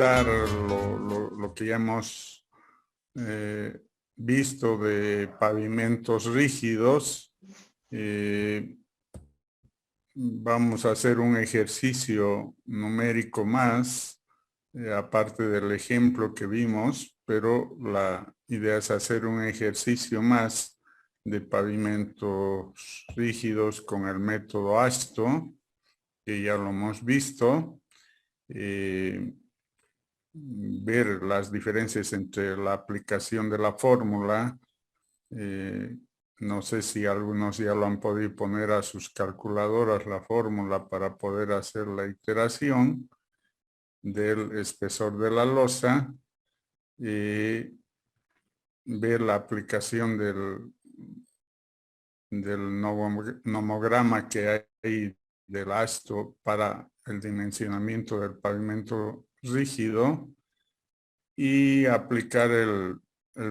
complementar lo que ya hemos visto de pavimentos rígidos, vamos a hacer un ejercicio numérico más, aparte del ejemplo que vimos, pero la idea es hacer un ejercicio más de pavimentos rígidos con el método ASTO, que ya lo hemos visto. Ver las diferencias entre la aplicación de la fórmula. No sé si algunos ya lo han podido poner a sus calculadoras la fórmula para poder hacer la iteración del espesor de la losa y ver la aplicación del nomograma que hay del ASTO para el dimensionamiento del pavimento rígido y aplicar el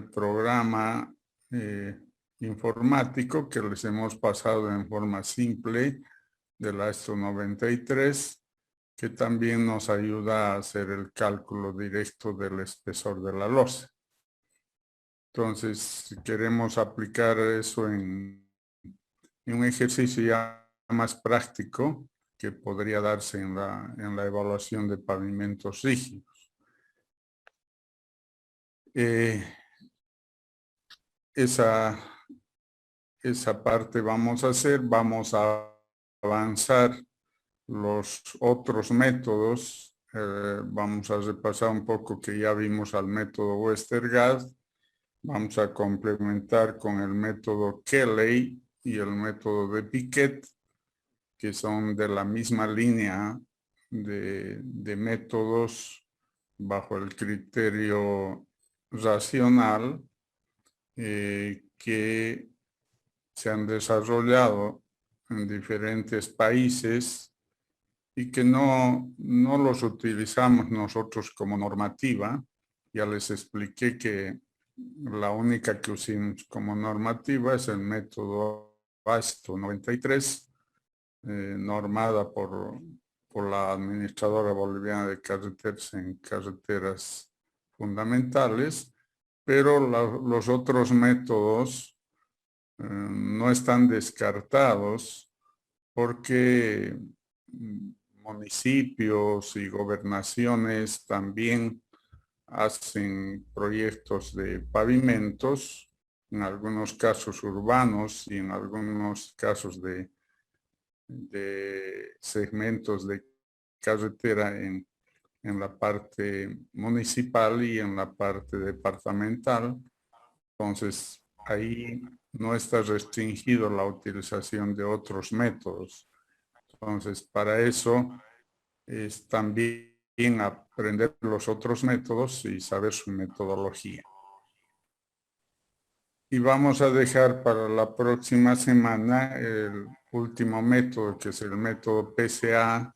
programa informático que les hemos pasado en forma simple del ASTO 93, que también nos ayuda a hacer el cálculo directo del espesor de la losa. Entonces, si queremos aplicar eso en un ejercicio ya más práctico que podría darse en la evaluación de pavimentos rígidos. Esa parte vamos a hacer, vamos a avanzar los otros métodos. Vamos a repasar un poco que ya vimos al método Westergaard. Vamos a complementar con el método Kelly y el método de Piquet, que son de la misma línea de métodos bajo el criterio racional que se han desarrollado en diferentes países y que no los utilizamos nosotros como normativa. Ya les expliqué que la única que usamos como normativa es el método ASTO 93, normada por la Administradora Boliviana de Carreteras en carreteras fundamentales, pero los otros métodos no están descartados porque municipios y gobernaciones también hacen proyectos de pavimentos, en algunos casos urbanos y en algunos casos de segmentos de carretera en la parte municipal y en la parte departamental. Entonces, ahí no está restringido la utilización de otros métodos. Entonces, para eso es también aprender los otros métodos y saber su metodología. Y vamos a dejar para la próxima semana el último método, que es el método PCA,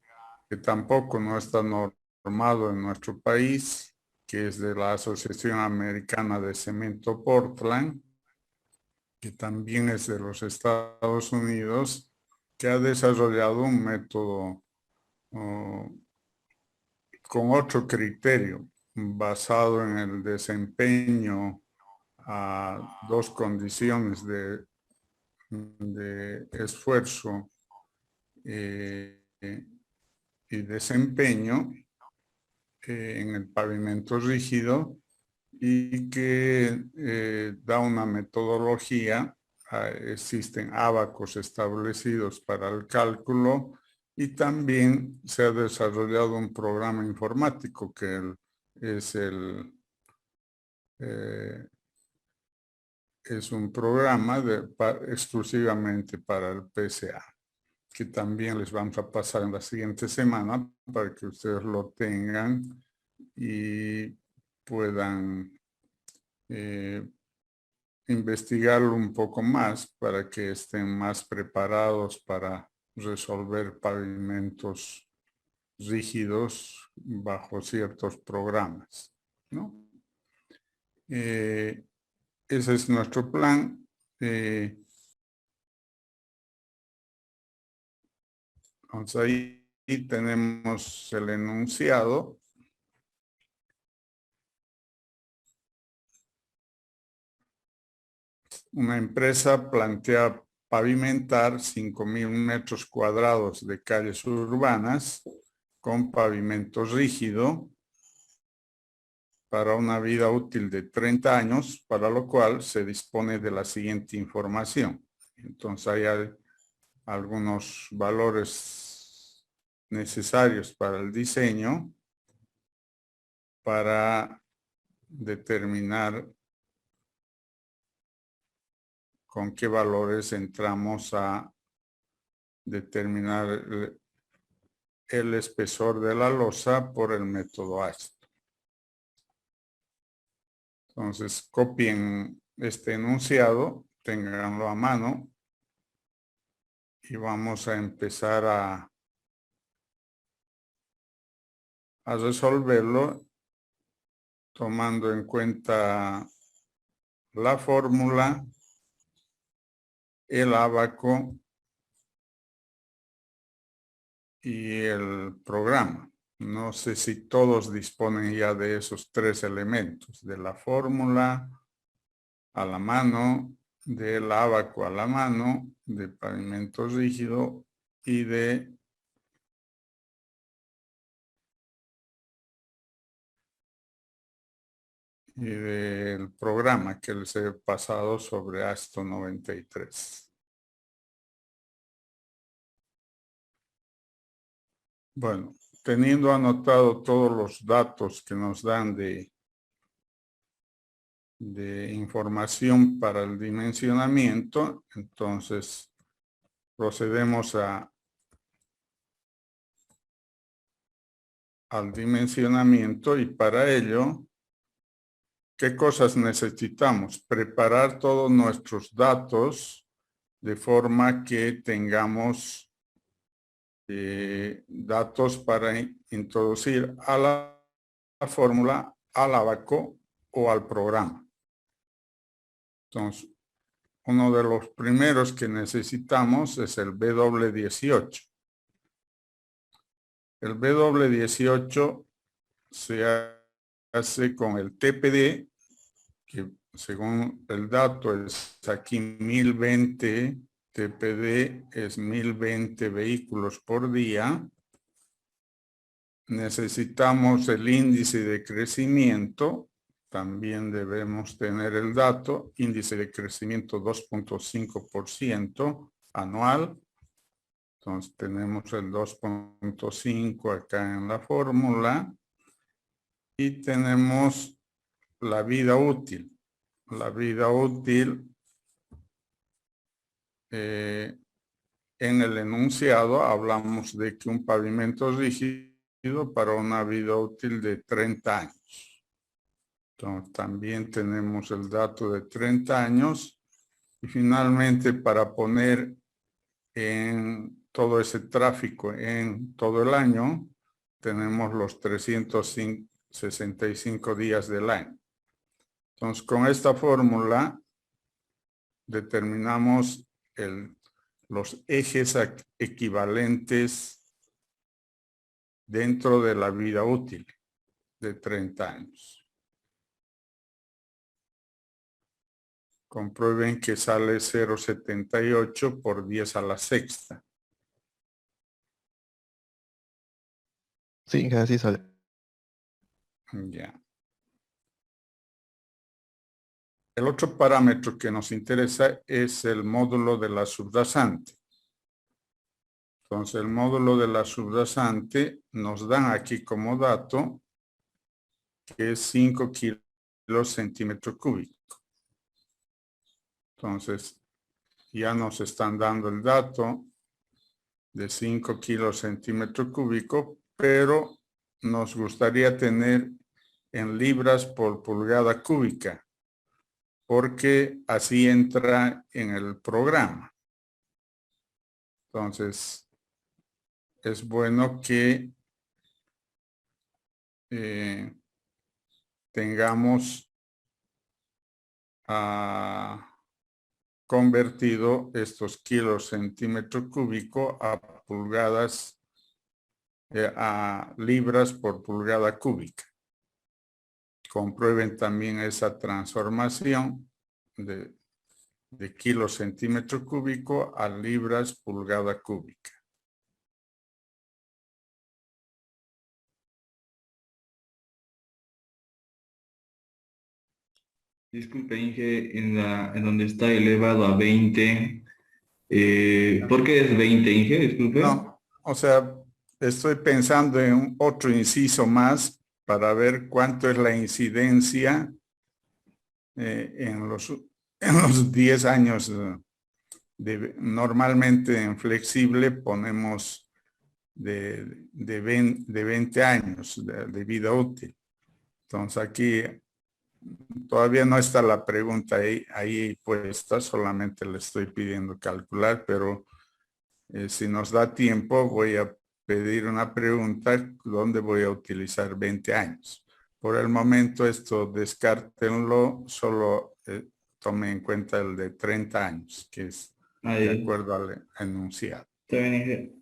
que tampoco no está normado en nuestro país, que es de la Asociación Americana de Cemento Portland, que también es de los Estados Unidos, que ha desarrollado un método con otro criterio, basado en el desempeño a dos condiciones de esfuerzo y desempeño en el pavimento rígido, y que da una metodología. Existen ábacos establecidos para el cálculo y también se ha desarrollado un programa informático que es un programa exclusivamente para el PCA, que también les vamos a pasar en la siguiente semana para que ustedes lo tengan y puedan investigarlo un poco más para que estén más preparados para resolver pavimentos rígidos bajo ciertos programas, ¿no? Ese es nuestro plan. Entonces ahí tenemos el enunciado. una empresa plantea pavimentar 5.000 metros cuadrados de calles urbanas con pavimento rígido para una vida útil de 30 años, para lo cual se dispone de la siguiente información. Entonces hay algunos valores necesarios para el diseño para determinar con qué valores entramos a determinar el espesor de la losa por el método ASTO. Entonces, copien este enunciado, ténganlo a mano y vamos a empezar a resolverlo tomando en cuenta la fórmula, el ábaco y el programa. No sé si todos disponen ya de esos tres elementos, de la fórmula a la mano, del ábaco a la mano, de pavimento rígido y del programa que les he pasado sobre ASTO 93. Bueno, teniendo anotado todos los datos que nos dan de información para el dimensionamiento, entonces procedemos al dimensionamiento y para ello, ¿qué cosas necesitamos? Preparar todos nuestros datos de forma que tengamos datos para introducir a la fórmula, al ábaco o al programa. Entonces, uno de los primeros que necesitamos es el W18. El W18 se hace con el TPD, que según el dato es aquí 1020, TPD es 1020 vehículos por día. Necesitamos el índice de crecimiento, también debemos tener el dato, índice de crecimiento 2.5% anual. Entonces tenemos el 2.5 acá en la fórmula y tenemos la vida útil. La vida útil en el enunciado hablamos de que un pavimento rígido para una vida útil de 30 años. Entonces también tenemos el dato de 30 años y finalmente para poner en todo ese tráfico en todo el año tenemos los 365 días del año. Entonces con esta fórmula determinamos los ejes equivalentes dentro de la vida útil de 30 años. Comprueben que sale 0.78 por 10 a la sexta. Sí, así sale. Ya. El otro parámetro que nos interesa es el módulo de la subrasante. Entonces, el módulo de la subrasante nos dan aquí como dato que es 5 kilos centímetro cúbico. Entonces, ya nos están dando el dato de 5 kilos centímetro cúbico, pero nos gustaría tener en libras por pulgada cúbica, porque así entra en el programa. Entonces, es bueno que tengamos convertido estos kilos centímetro cúbico a pulgadas, a libras por pulgada cúbica. Comprueben también esa transformación de de kilo centímetro cúbico a libras pulgada cúbica. Disculpe, Inge, en donde está elevado a 20, ¿por qué es 20, Inge? Disculpe. No, o sea, estoy pensando en otro inciso más para ver cuánto es la incidencia en los 10 años. Normalmente en flexible ponemos de 20 años de vida útil. Entonces aquí todavía no está la pregunta ahí puesta, solamente le estoy pidiendo calcular, pero si nos da tiempo voy a pedir una pregunta donde voy a utilizar 20 años. Por el momento esto descártenlo, solo tomen en cuenta el de 30 años, que es de Ahí, acuerdo al enunciado. está bien, Inge.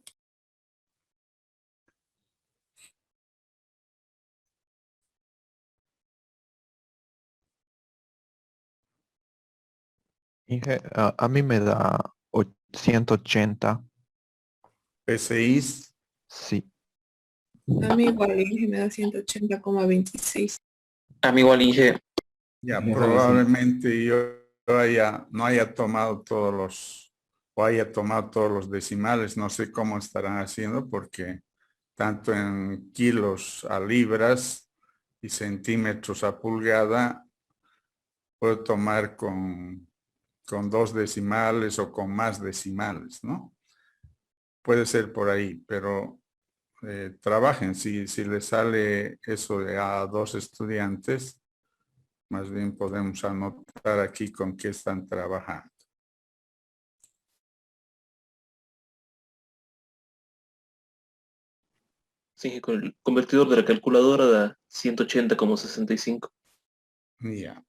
Inge, a mí me da 180. PCI, Sí. A mí igual Inge me da 180,26. A mí igual Inge. ya Ajá, probablemente yo no haya tomado todos los decimales, no sé cómo estarán haciendo porque tanto en kilos a libras y centímetros a pulgada puedo tomar con 2 decimales o con más decimales, ¿no? Puede ser por ahí, pero trabajen. Si les sale eso a 2 estudiantes, más bien podemos anotar aquí con qué están trabajando. Sí, con el convertidor de la calculadora da 180,65. Ya.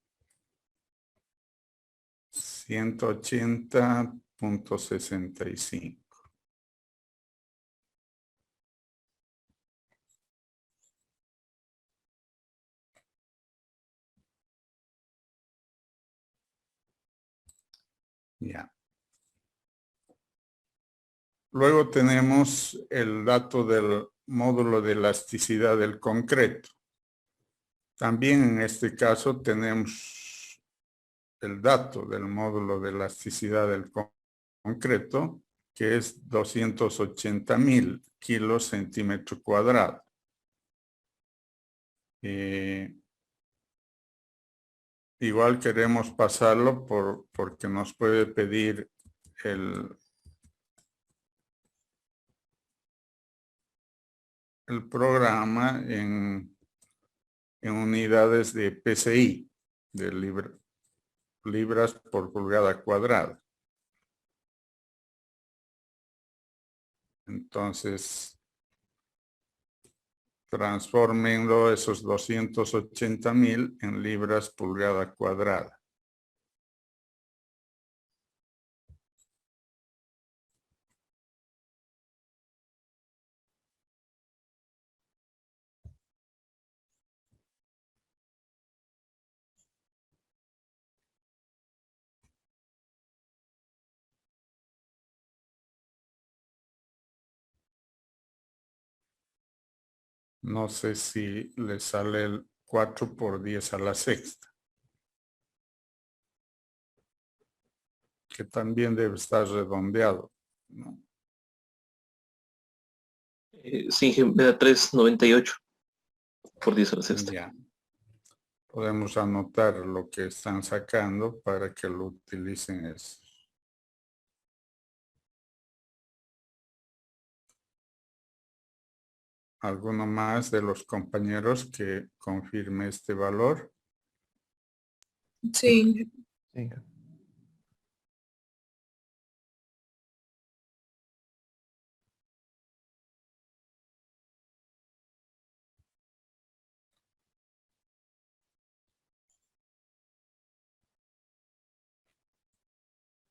180,65. Ya. Luego tenemos el dato del módulo de elasticidad del concreto. También en este caso tenemos el dato del módulo de elasticidad del concreto, que es 280,000 kilos centímetro cuadrado. Igual queremos pasarlo porque nos puede pedir el programa en unidades de PSI, de libras por pulgada cuadrada. Entonces, transfórmenlo esos 280,000 en libras pulgada cuadrada. No sé si le sale el 4 por 10 a la sexta, que también debe estar redondeado, ¿no? Sí, Inge, me da 3,98 por 10 a la sexta. Ya. Podemos anotar lo que están sacando para que lo utilicen eso. ¿Alguno más de los compañeros que confirme este valor? Sí, Sí.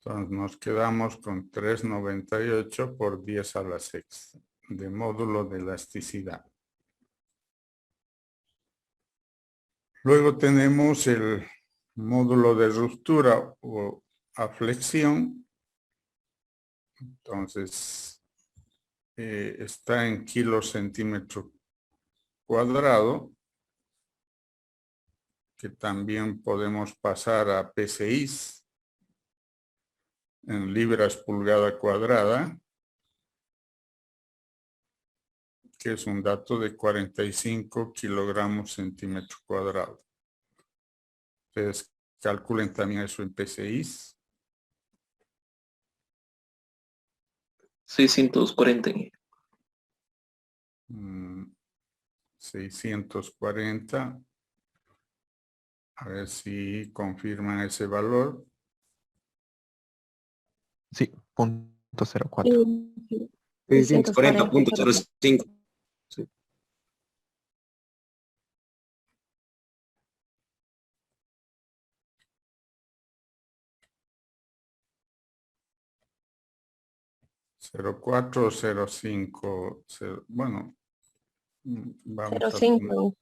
Entonces nos quedamos con 3,98 por 10 a la sexta de módulo de elasticidad. Luego tenemos el módulo de ruptura o a flexión. Entonces, está en kilos centímetro cuadrado, que también podemos pasar a PSI en libras pulgada cuadrada, que es un dato de 45 kilogramos centímetro cuadrado. Ustedes calculen también eso en PSI. 640, Inge. 640. A ver si confirman ese valor. Sí, 0.04. 640.05. Sí. Cero cuatro, 05, bueno, vamos a 0.5. poner.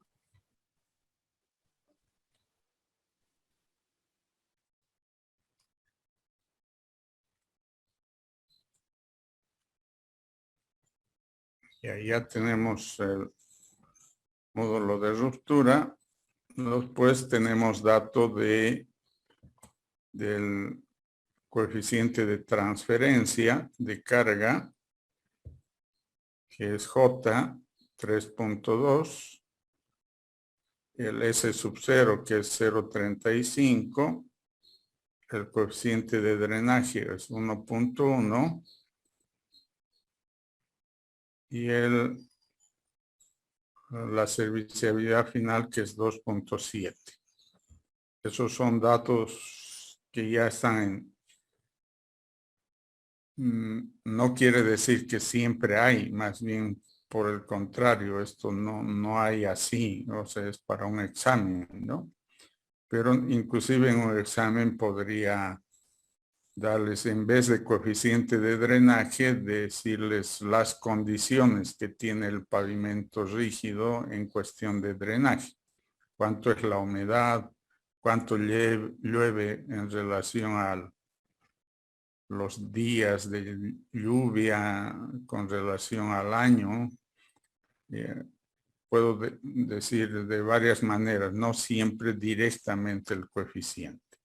Y ahí ya tenemos el módulo de ruptura. Después tenemos dato del coeficiente de transferencia de carga, que es J 3.2, el S sub 0, que es 0.35, el coeficiente de drenaje es 1.1 y la serviciabilidad final, que es 2.7. Esos son datos que ya están no quiere decir que siempre hay, más bien por el contrario, esto no hay así, o sea, es para un examen, ¿no? Pero inclusive en un examen podría darles, en vez de coeficiente de drenaje, decirles las condiciones que tiene el pavimento rígido en cuestión de drenaje. Cuánto es la humedad, cuánto llueve en relación a los días de lluvia con relación al año. Puedo decir de varias maneras, no siempre directamente el coeficiente.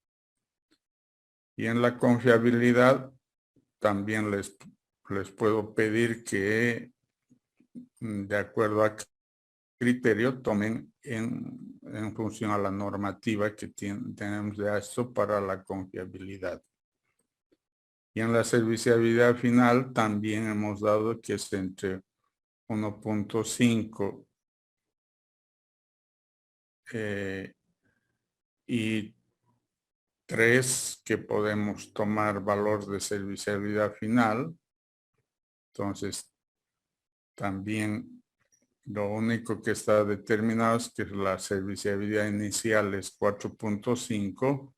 Y en la confiabilidad también les puedo pedir que, de acuerdo a criterio, tomen en función a la normativa que tenemos de esto para la confiabilidad. Y en la serviciabilidad final también hemos dado que es entre 1.5 y 3, que podemos tomar valor de serviciabilidad final. Entonces, también lo único que está determinado es que la serviciabilidad inicial es 4.5,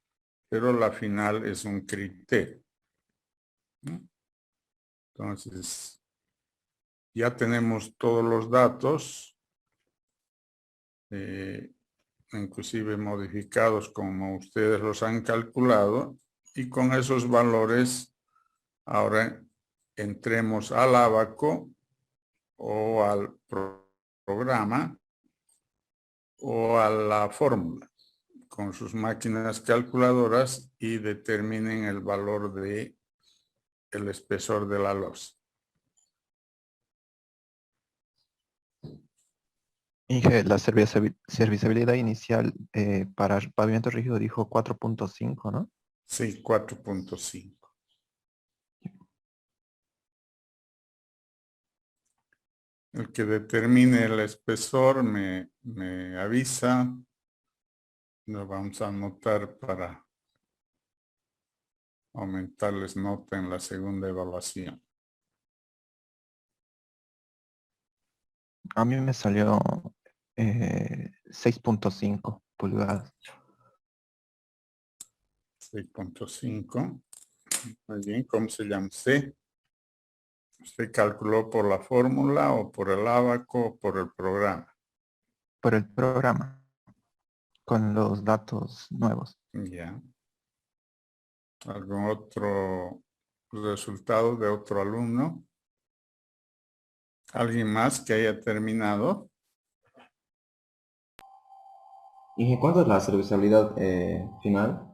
pero la final es un criterio, ¿no? Entonces, ya tenemos todos los datos, inclusive modificados como ustedes los han calculado, y con esos valores ahora entremos al Abaco o al programa o a la fórmula con sus máquinas calculadoras y determinen el valor de el espesor de la losa. Inge, la serviciabilidad inicial para pavimento rígido dijo 4.5, ¿no? Sí, 4.5. El que determine el espesor me avisa. Lo vamos a anotar para aumentarles nota en la segunda evaluación. A mí me salió 6.5 pulgadas. 6.5. Muy bien, ¿cómo se llama usted? ¿Usted calculó por la fórmula o por el Abaco o por el programa? Por el programa, con los datos nuevos. Ya. ¿Algún otro resultado de otro alumno? ¿Alguien más que haya terminado? ¿Y cuánto es la serviciabilidad final?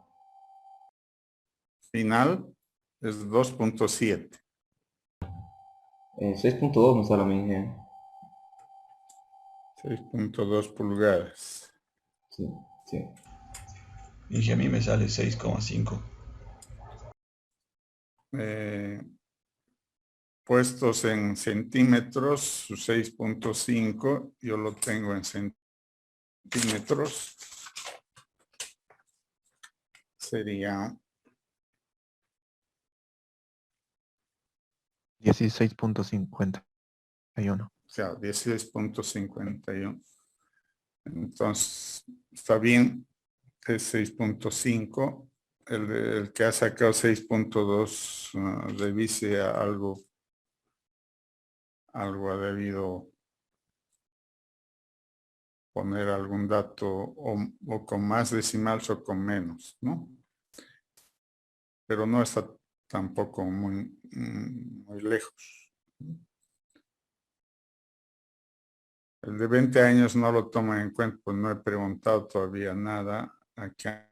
Final es 2.7. 6.2 me sale a mí. 6.2 pulgadas. Sí, sí. Y a mí me sale 6,5. Puestos en centímetros, su 6.5, yo lo tengo en centímetros. Sería 16.51. o sea, 16.51. Entonces, está bien, es 6.5. El que ha sacado 6.2 revise algo ha debido poner algún dato o con más decimales o con menos, ¿no? Pero no está tampoco muy lejos. El de 20 años no lo toman en cuenta, pues no he preguntado todavía nada acá.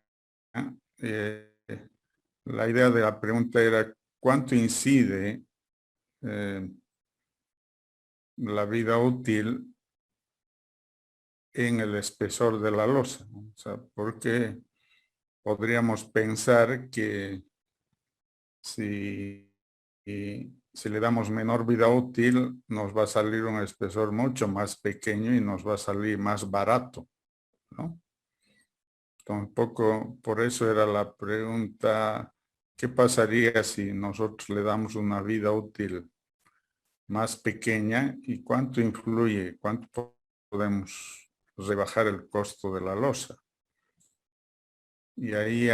La idea de la pregunta era cuánto incide la vida útil en el espesor de la losa, ¿no? O sea, porque podríamos pensar que si le damos menor vida útil, nos va a salir un espesor mucho más pequeño y nos va a salir más barato, ¿no? Tampoco, por eso era la pregunta, ¿qué pasaría si nosotros le damos una vida útil más pequeña y cuánto influye, cuánto podemos rebajar el costo de la losa? Y ahí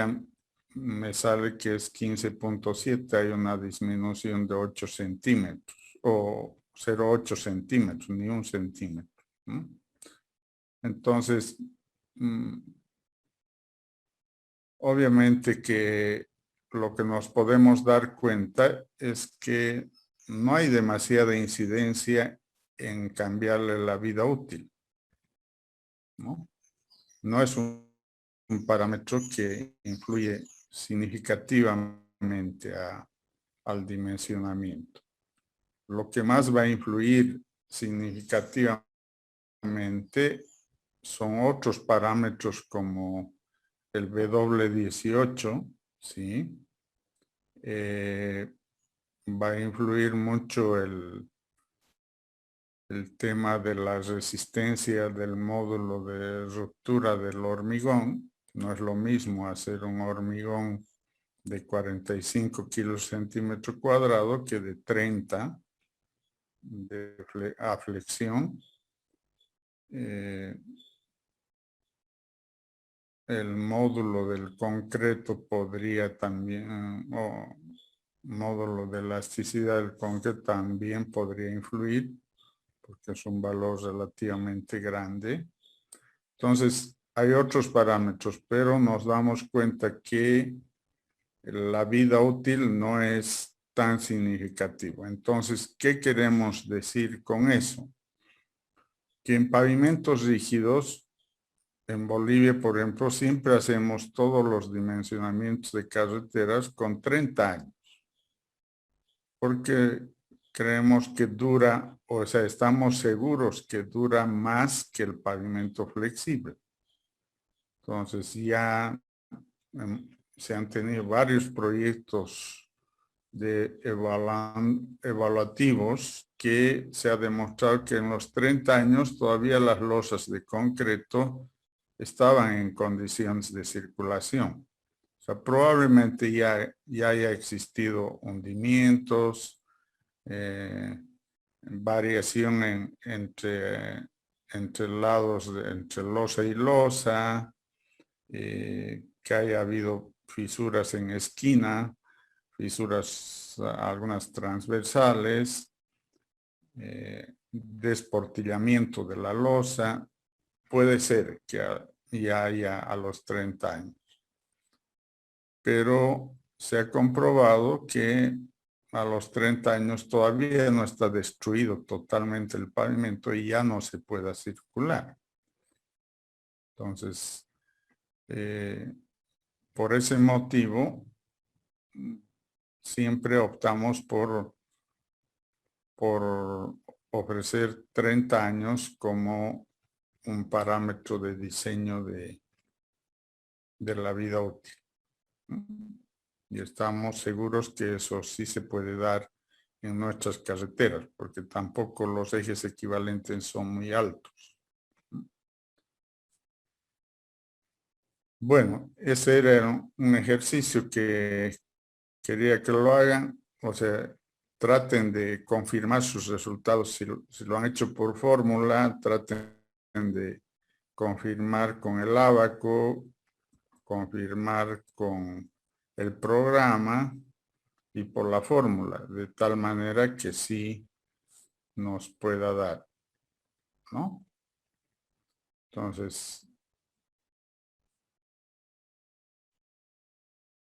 me sale que es 15.7, hay una disminución de 8 centímetros o 0,8 centímetros, ni 1 centímetro, ¿no? Entonces, obviamente que lo que nos podemos dar cuenta es que no hay demasiada incidencia en cambiarle la vida útil, ¿no? No es un parámetro que influye significativamente al dimensionamiento. Lo que más va a influir significativamente son otros parámetros como el W18, ¿sí? Va a influir mucho el tema de la resistencia del módulo de ruptura del hormigón. No es lo mismo hacer un hormigón de 45 kilos centímetro cuadrado que de 30 a flexión. El módulo del concreto podría también, o módulo de elasticidad del concreto también podría influir, porque es un valor relativamente grande. Entonces, hay otros parámetros, pero nos damos cuenta que la vida útil no es tan significativa. Entonces, ¿qué queremos decir con eso? Que en pavimentos rígidos, en Bolivia, por ejemplo, siempre hacemos todos los dimensionamientos de carreteras con 30 años. Porque creemos que dura, o sea, estamos seguros que dura más que el pavimento flexible. Entonces ya se han tenido varios proyectos de evaluativos que se ha demostrado que en los 30 años todavía las losas de concreto estaban en condiciones de circulación. O sea, probablemente ya haya existido hundimientos, variación entre lados, entre losa y losa, que haya habido fisuras en esquina, fisuras algunas transversales, desportillamiento de la losa. Puede ser que ya haya a los 30 años. Pero se ha comprobado que a los 30 años todavía no está destruido totalmente el pavimento y ya no se pueda circular. Entonces, por ese motivo, siempre optamos por ofrecer 30 años como un parámetro de diseño de la vida útil. Y estamos seguros que eso sí se puede dar en nuestras carreteras, porque tampoco los ejes equivalentes son muy altos. Bueno, ese era un ejercicio que quería que lo hagan, o sea, traten de confirmar sus resultados. Si lo han hecho por fórmula, traten de confirmar con el ábaco, confirmar con el programa y por la fórmula, de tal manera que sí nos pueda dar, ¿no? Entonces,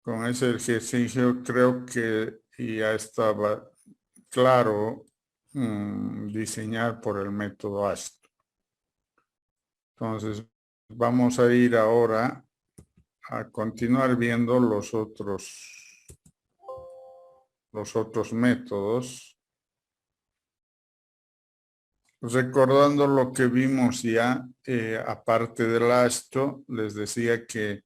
con ese ejercicio creo que ya estaba claro diseñar por el método ASTO. Entonces, vamos a ir ahora a continuar viendo los otros métodos. Recordando lo que vimos ya, aparte del ASTO, les decía que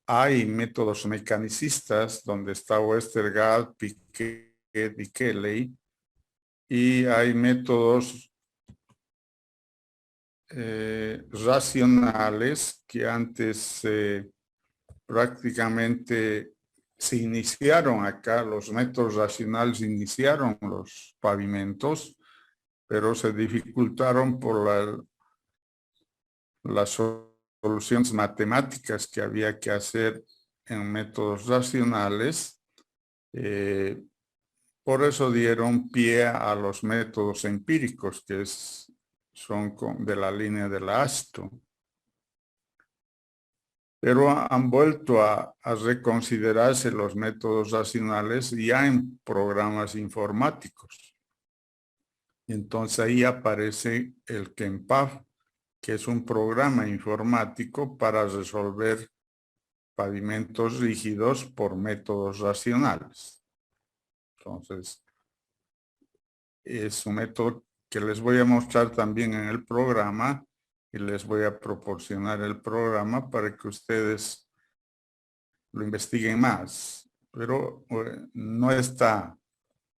hay métodos mecanicistas donde está Westergaard, Piquet y Kelly, y hay métodos racionales que antes prácticamente se iniciaron acá, los métodos racionales iniciaron los pavimentos, pero se dificultaron por las soluciones matemáticas que había que hacer en métodos racionales. Por eso dieron pie a los métodos empíricos, que son de la línea de la ASTO. Pero han vuelto a reconsiderarse los métodos racionales ya en programas informáticos. Entonces ahí aparece el KEMPAV, que es un programa informático para resolver pavimentos rígidos por métodos racionales. Entonces, es un método que les voy a mostrar también en el programa y les voy a proporcionar el programa para que ustedes lo investiguen más. Pero no está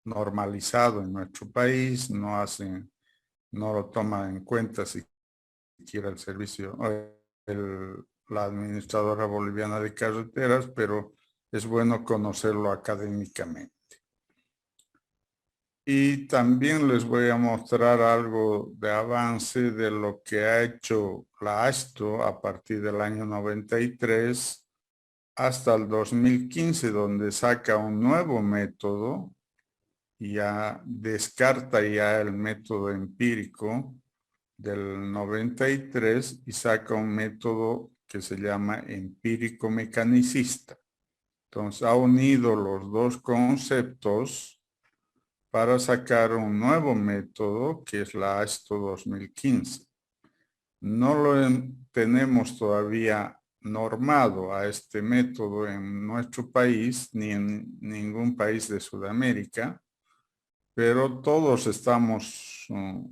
normalizado en nuestro país, no lo toma en cuenta siquiera el servicio, la administradora boliviana de carreteras, pero es bueno conocerlo académicamente. Y también les voy a mostrar algo de avance de lo que ha hecho la ASTO a partir del año 93 hasta el 2015, donde saca un nuevo método y ya descarta ya el método empírico del 93 y saca un método que se llama empírico mecanicista. Entonces ha unido los dos conceptos para sacar un nuevo método que es la ASTO 2015. No lo tenemos todavía normado a este método en nuestro país ni en ningún país de Sudamérica, pero todos estamos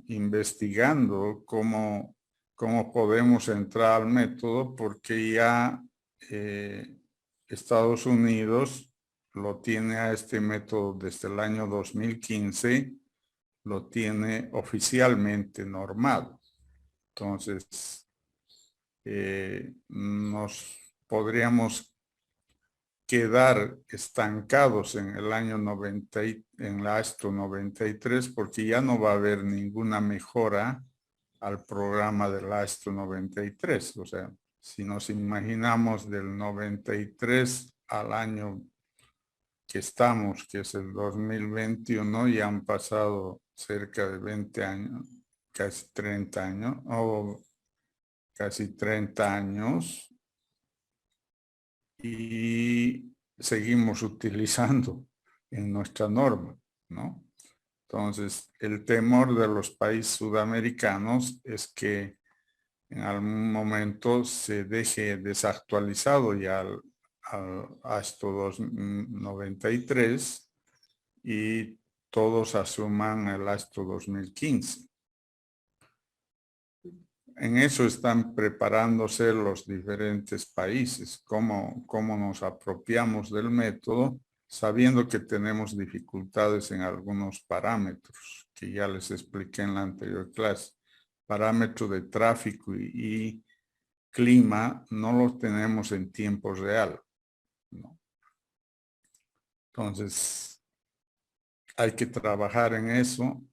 investigando cómo podemos entrar al método porque ya Estados Unidos lo tiene a este método desde el año 2015, lo tiene oficialmente normado. Entonces, nos podríamos quedar estancados en el año 90, en la ASTO 93, porque ya no va a haber ninguna mejora al programa de la ASTO 93. O sea, si nos imaginamos del 93 al año que estamos, que es el 2021, ya han pasado cerca de 20 años, casi 30 años, o casi 30 años. Y seguimos utilizando en nuestra norma, ¿no? Entonces, el temor de los países sudamericanos es que en algún momento se deje desactualizado ya al ASTO 293 y todos asuman el ASTO 2015. En eso están preparándose los diferentes países, cómo nos apropiamos del método, sabiendo que tenemos dificultades en algunos parámetros, que ya les expliqué en la anterior clase. Parámetros de tráfico y clima no los tenemos en tiempo real, ¿no? Entonces, hay que trabajar en eso.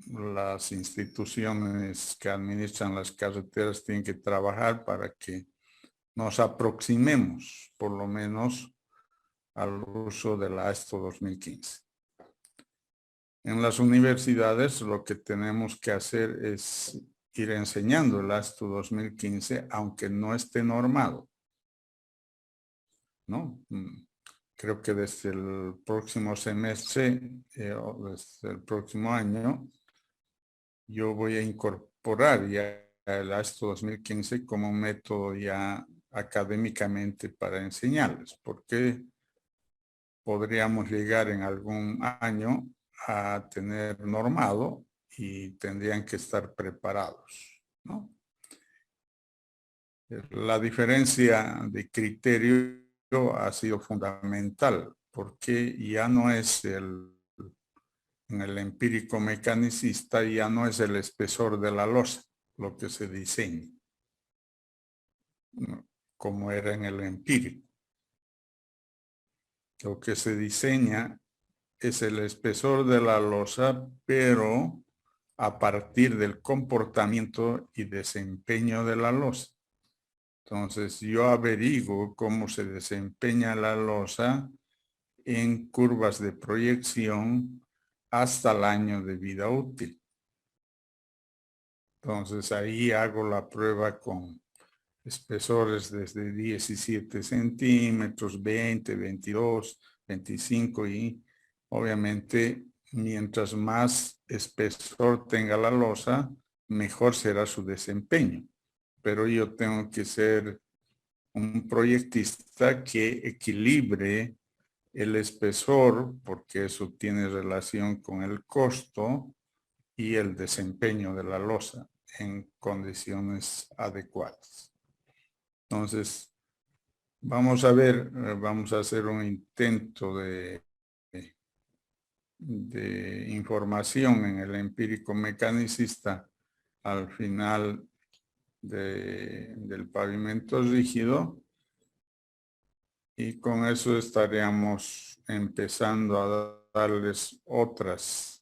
Las instituciones que administran las carreteras tienen que trabajar para que nos aproximemos, por lo menos, al uso de la ASTO 2015. En las universidades lo que tenemos que hacer es ir enseñando el ASTO 2015, aunque no esté normado, ¿no? Creo que desde el próximo semestre o desde el próximo año, yo voy a incorporar ya el ASTO 2015 como un método ya académicamente para enseñarles, porque podríamos llegar en algún año a tener normado y tendrían que estar preparados, ¿no? La diferencia de criterio ha sido fundamental, porque ya no es en el empírico mecanicista ya no es el espesor de la losa lo que se diseña, como era en el empírico. Lo que se diseña es el espesor de la losa, pero a partir del comportamiento y desempeño de la losa. Entonces yo averiguo cómo se desempeña la losa en curvas de proyección hasta el año de vida útil. Entonces ahí hago la prueba con espesores desde 17 centímetros, 20, 22, 25 y obviamente mientras más espesor tenga la losa, mejor será su desempeño. Pero yo tengo que ser un proyectista que equilibre el espesor, porque eso tiene relación con el costo y el desempeño de la losa en condiciones adecuadas. Entonces, vamos a ver, vamos a hacer un intento de información en el empírico mecanicista al final del pavimento rígido. Y con eso estaríamos empezando a darles otros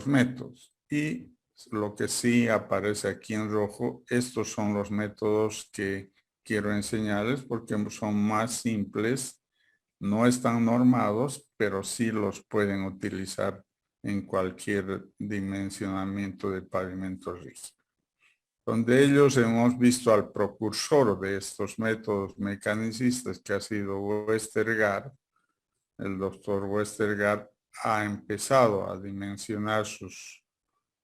métodos. Y lo que sí aparece aquí en rojo, estos son los métodos que quiero enseñarles porque son más simples, no están normados, pero sí los pueden utilizar en cualquier dimensionamiento de pavimento rígido. Donde ellos hemos visto al precursor de estos métodos mecanicistas que ha sido Westergaard. El doctor Westergaard ha empezado a dimensionar sus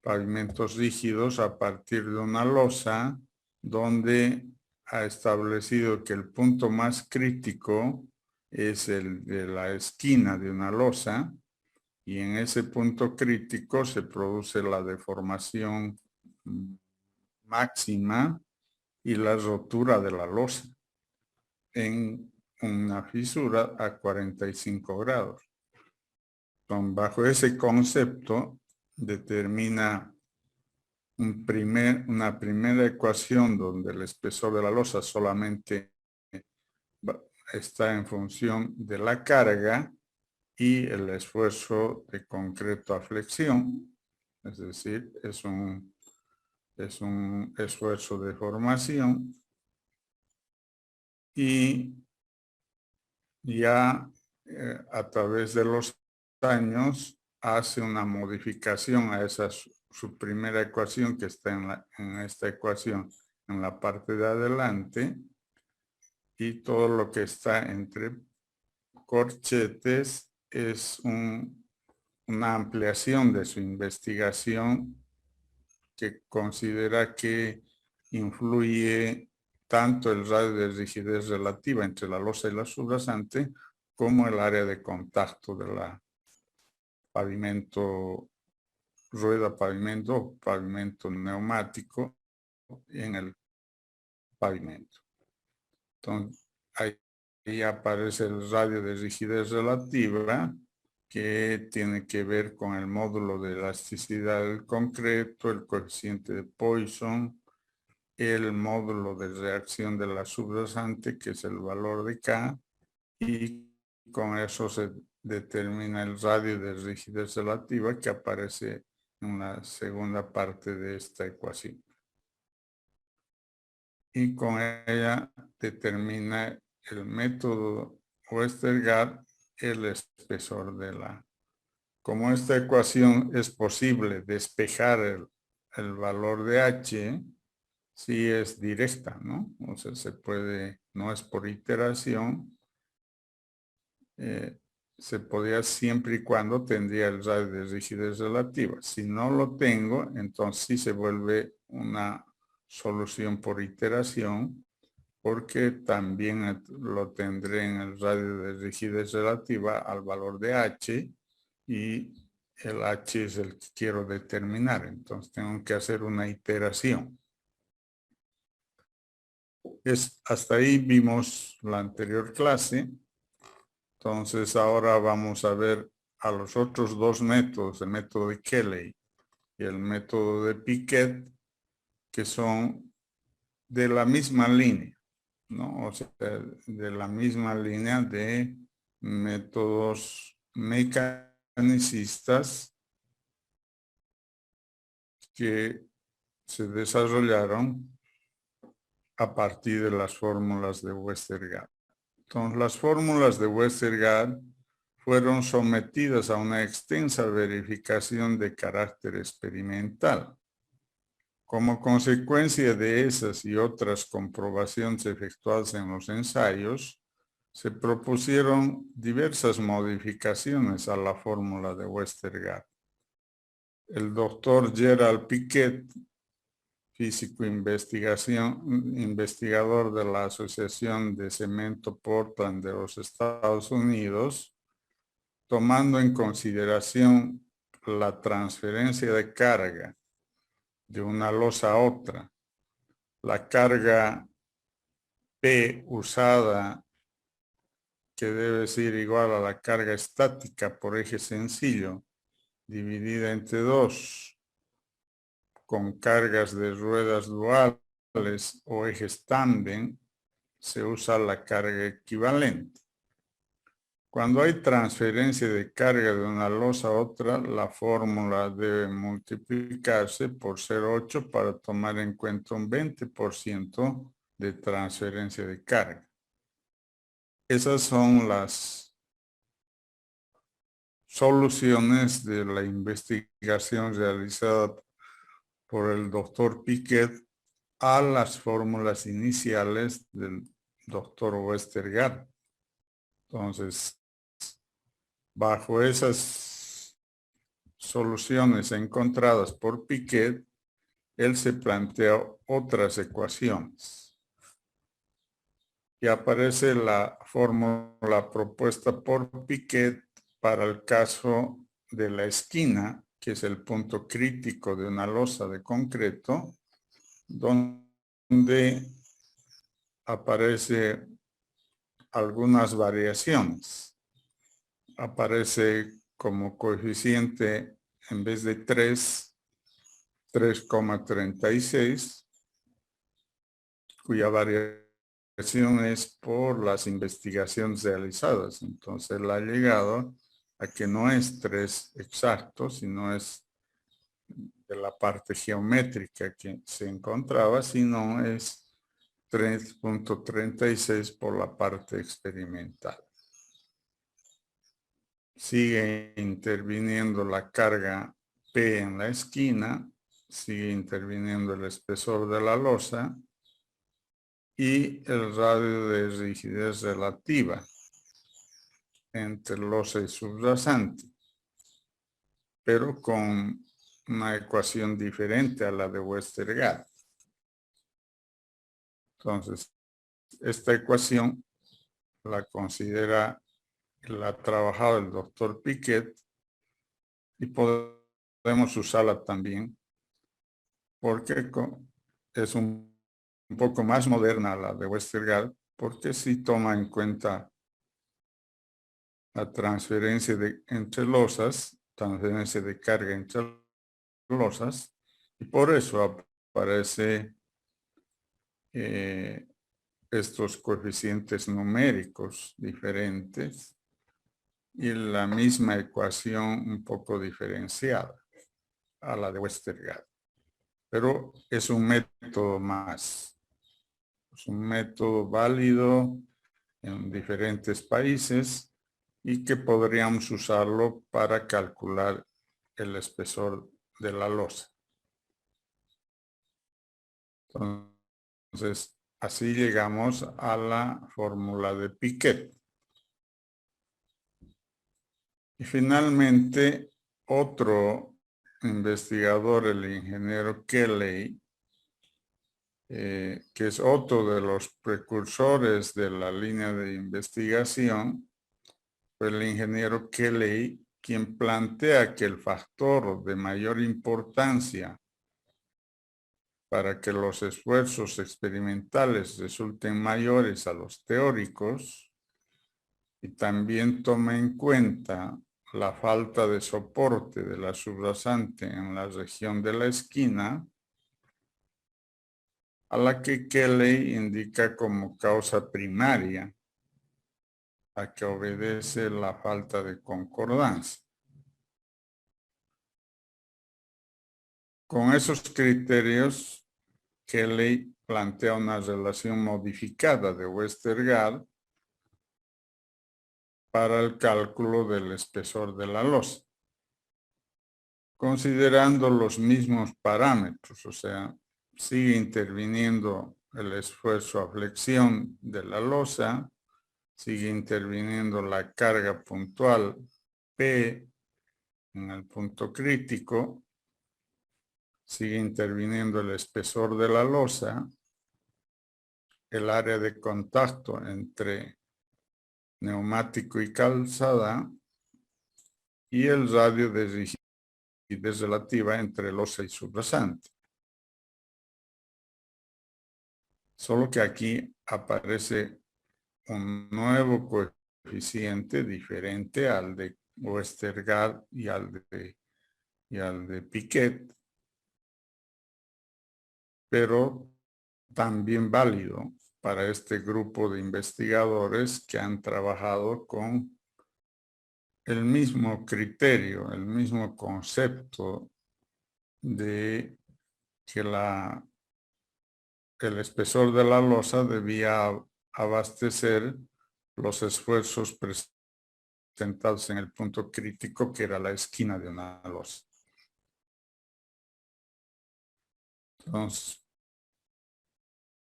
pavimentos rígidos a partir de una losa donde ha establecido que el punto más crítico es el de la esquina de una losa y en ese punto crítico se produce la deformación máxima y la rotura de la losa en una fisura a 45 grados. Entonces, bajo ese concepto determina una primera ecuación donde el espesor de la losa solamente está en función de la carga y el esfuerzo de concreto a flexión, es decir, es un esfuerzo de formación y ya a través de los años hace una modificación a esa su primera ecuación que está en esta ecuación en la parte de adelante y todo lo que está entre Corchetes es una ampliación de su investigación que considera que influye tanto el radio de rigidez relativa entre la losa y la subrasante como el área de contacto de la rueda pavimento neumático en el pavimento. Entonces, ahí aparece el radio de rigidez relativa, que tiene que ver con el módulo de elasticidad del concreto, el coeficiente de Poisson, el módulo de reacción de la subrasante, que es el valor de K, y con eso se determina el radio de rigidez relativa que aparece en la segunda parte de esta ecuación. Y con ella determina el método Westergaard el espesor de la. Como esta ecuación es posible despejar el valor de H, si es directa, ¿no? O sea, se puede, no es por iteración, se podría siempre y cuando tendría el radio de rigidez relativa. Si no lo tengo, entonces sí se vuelve una solución por iteración, porque también lo tendré en el radio de rigidez relativa al valor de H, y el H es el que quiero determinar. Entonces tengo que hacer una iteración. Hasta ahí vimos la anterior clase. Entonces ahora vamos a ver a los otros dos métodos, el método de Kelly y el método de Piquet, que son de la misma línea, ¿no? O sea, de la misma línea de métodos mecanicistas que se desarrollaron a partir de las fórmulas de Westergaard. Entonces, las fórmulas de Westergaard fueron sometidas a una extensa verificación de carácter experimental. Como consecuencia de esas y otras comprobaciones efectuadas en los ensayos, se propusieron diversas modificaciones a la fórmula de Westergaard. El doctor Gerald Piquet, físico investigador de la Asociación de Cemento Portland de los Estados Unidos, tomando en consideración la transferencia de carga de una losa a otra, la carga P usada, que debe ser igual a la carga estática por eje sencillo, dividida entre 2, con cargas de ruedas duales o ejes tándem, se usa la carga equivalente. Cuando hay transferencia de carga de una losa a otra, la fórmula debe multiplicarse por 0,8 para tomar en cuenta un 20% de transferencia de carga. Esas son las soluciones de la investigación realizada por el doctor Piquet a las fórmulas iniciales del doctor Westergaard. Entonces, bajo esas soluciones encontradas por Piquet, él se plantea otras ecuaciones. Y aparece la fórmula propuesta por Piquet para el caso de la esquina, que es el punto crítico de una losa de concreto, donde aparece algunas variaciones. Aparece como coeficiente, en vez de 3, 3,36, cuya variación es por las investigaciones realizadas. Entonces él ha llegado a que no es 3 exacto, sino es de la parte geométrica que se encontraba, sino es 3,36 por la parte experimental. Sigue interviniendo la carga P en la esquina, sigue interviniendo el espesor de la losa y el radio de rigidez relativa. entre losa y subrasante, pero con una ecuación diferente a la de Westergaard. Entonces, esta ecuación la ha trabajado el doctor Piquet y podemos usarla también porque es un poco más moderna la de Westergaard, porque sí toma en cuenta la transferencia entre losas, transferencia de carga entre losas, y por eso aparece estos coeficientes numéricos diferentes y la misma ecuación un poco diferenciada a la de Westergaard. Pero es un método más. Es un método válido en diferentes países y que podríamos usarlo para calcular el espesor de la losa. Entonces, así llegamos a la fórmula de Piquet. Y finalmente, otro investigador, el ingeniero Kelly, que es otro de los precursores de la línea de investigación, fue el ingeniero Kelly quien plantea que el factor de mayor importancia para que los esfuerzos experimentales resulten mayores a los teóricos y también toma en cuenta la falta de soporte de la subrasante en la región de la esquina, a la que Kelly indica como causa primaria, a que obedece la falta de concordancia. Con esos criterios, Kelly plantea una relación modificada de Westergaard para el cálculo del espesor de la losa, considerando los mismos parámetros, o sea, sigue interviniendo el esfuerzo a flexión de la losa, sigue interviniendo la carga puntual P en el punto crítico, sigue interviniendo el espesor de la losa, el área de contacto entre neumático y calzada y el radio de rigidez relativa entre losa y subrasante. Solo que aquí aparece un nuevo coeficiente diferente al de Westergaard y al de Piquet, pero también válido para este grupo de investigadores que han trabajado con el mismo criterio, el mismo concepto de que el espesor de la losa debía abastecer los esfuerzos presentados en el punto crítico, que era la esquina de una losa. Entonces,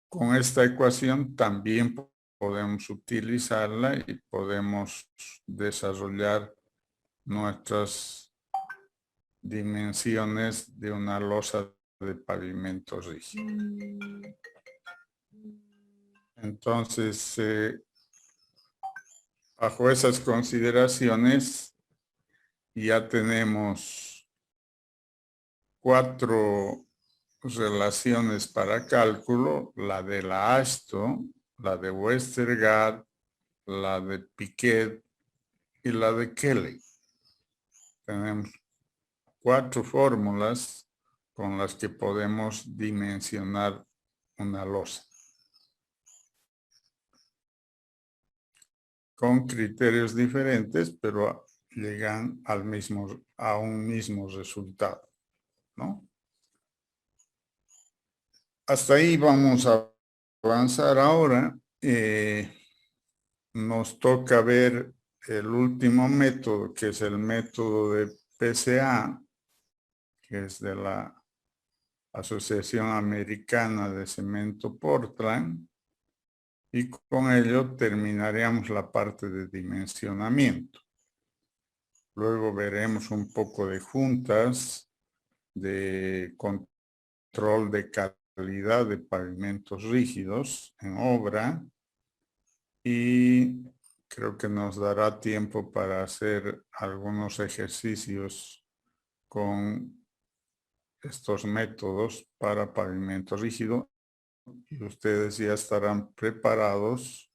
con esta ecuación también podemos utilizarla y podemos desarrollar nuestras dimensiones de una losa de pavimento rígido. Entonces, bajo esas consideraciones, ya tenemos 4 relaciones para cálculo: la de la Ashton, la de Westergaard, la de Piquet y la de Kelly. Tenemos 4 fórmulas con las que podemos dimensionar una losa, con criterios diferentes, pero llegan a un mismo resultado, ¿no? Hasta ahí vamos a avanzar ahora. Nos toca ver el último método, que es el método de PCA, que es de la Asociación Americana de Cemento Portland, Y con ello terminaríamos la parte de dimensionamiento. Luego veremos un poco de juntas, de control de calidad de pavimentos rígidos en obra, y creo que nos dará tiempo para hacer algunos ejercicios con estos métodos para pavimento rígido, y ustedes ya estarán preparados,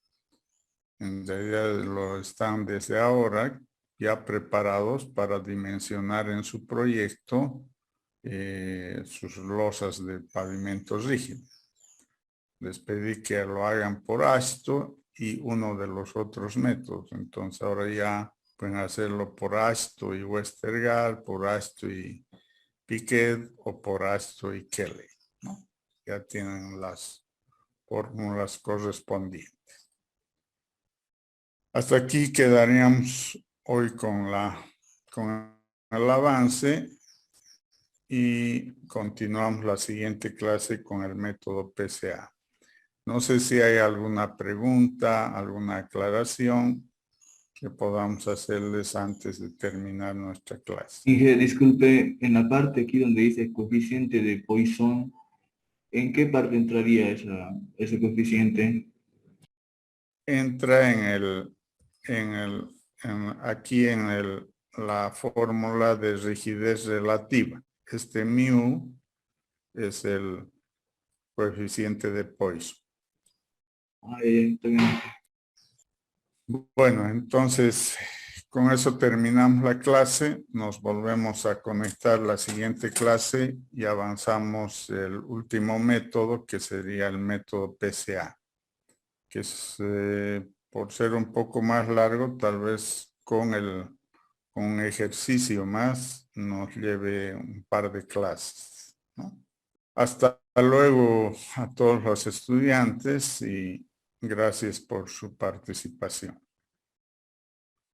en realidad lo están desde ahora, ya preparados para dimensionar en su proyecto sus losas de pavimento rígido. Les pedí que lo hagan por ASTO y uno de los otros métodos. Entonces ahora ya pueden hacerlo por ASTO y Westergaard, por ASTO y Piquet o por ASTO y Kelly, ¿no? Ya tienen las fórmulas correspondientes. Hasta aquí quedaríamos hoy con el avance y continuamos la siguiente clase con el método PCA. No sé si hay alguna pregunta, alguna aclaración que podamos hacerles antes de terminar nuestra clase. Inge, disculpe, en la parte aquí donde dice coeficiente de Poisson, ¿en qué parte entraría ese coeficiente? Entra aquí en la fórmula de rigidez relativa. Este mu es el coeficiente de Poisson. Está bien. Bueno, entonces con eso terminamos la clase. Nos volvemos a conectar la siguiente clase y avanzamos el último método, que sería el método PCA, que es, por ser un poco más largo, tal vez con un ejercicio más nos lleve un par de clases, ¿no? Hasta luego a todos los estudiantes y gracias por su participación.